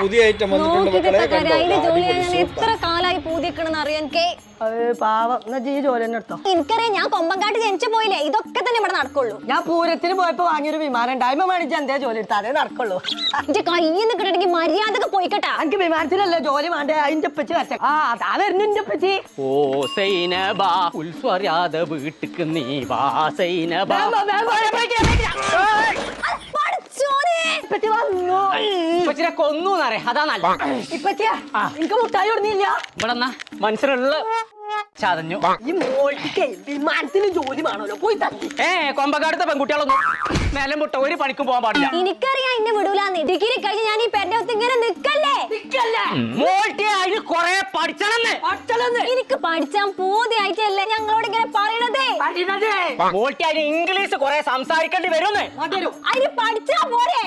പുതിയ ഐറ്റം എത്ര കാലായി പൂതിക്കണെന്ന് അറിയാൻ പാവം ജോലി തന്നെ എടുത്തോ. എനിക്കറിയാം, ഞാൻ കൊമ്പങ്കാട്ട് ജനിച്ചു പോയില്ലേ, ഇതൊക്കെ തന്നെ ഇവിടെ നടക്കുള്ളൂ. ഞാൻ പൂരത്തിന് പോയപ്പോ വാങ്ങിയൊരു വിമാനം ഉണ്ടായ്മ മേടിച്ച് എന്തേ ജോലി എടുത്താൽ അതേ നടക്കുള്ളൂ. എന്റെ കയ്യിൽ നിന്ന് കിട്ടണമെങ്കിൽ മര്യാദക്ക് പോയിക്കട്ടാ. എനിക്ക് വിമാനത്തിലല്ലേ ജോലി വേണ്ടേ, അതിന്റെ ഉപ്പച്ചി വച്ച അതാ വരുന്നു എന്റെ ഉപ്പച്ചി. ഓ സൈനബാ ഉത്സവരാതെ വീട്ടിക്ക് നീ വാ സൈനബാ. ഇപ്പച്ചിനെ കൊന്നൂന്നറിയ അതാ നല്ല. ഇപ്പച്ചിയാ എനിക്ക് മുട്ടായി കൊടുന്നില്ല. ഇവിടെ മനുഷ്യരുള്ള ചതഞ്ഞു. ഈ മോൾക്ക് വിമാനത്തിന് ജോലി വേണമല്ലോ, പോയി തട്ടി. കൊമ്പക്കാടുത്ത പെൺകുട്ടികളൊന്നും നിലം മുട്ട ഒരു പണിക്കും പോകാൻ പാടില്ല. എനിക്കറിയാം എന്നെ വിടൂലാന്ന്. ഡിഗ്രി കഴിഞ്ഞ് ഞാൻ ഈ പെരുടെ ഒത്ത് ഇങ്ങനെ നിക്കല്ലേ. മോൾട്ടി അതിന് കൊറേ പഠിച്ചണെന്ന്. എനിക്ക് പഠിച്ചാൻ പൂതിയായിട്ടല്ലേ ഞങ്ങളോട് ഇങ്ങനെ പറയണതേ. മോൾട്ടി അതിന് ഇംഗ്ലീഷ് കൊറേ സംസാരിക്കേണ്ടി വരുന്നേ. അതിന് പഠിച്ചാ പോരെ.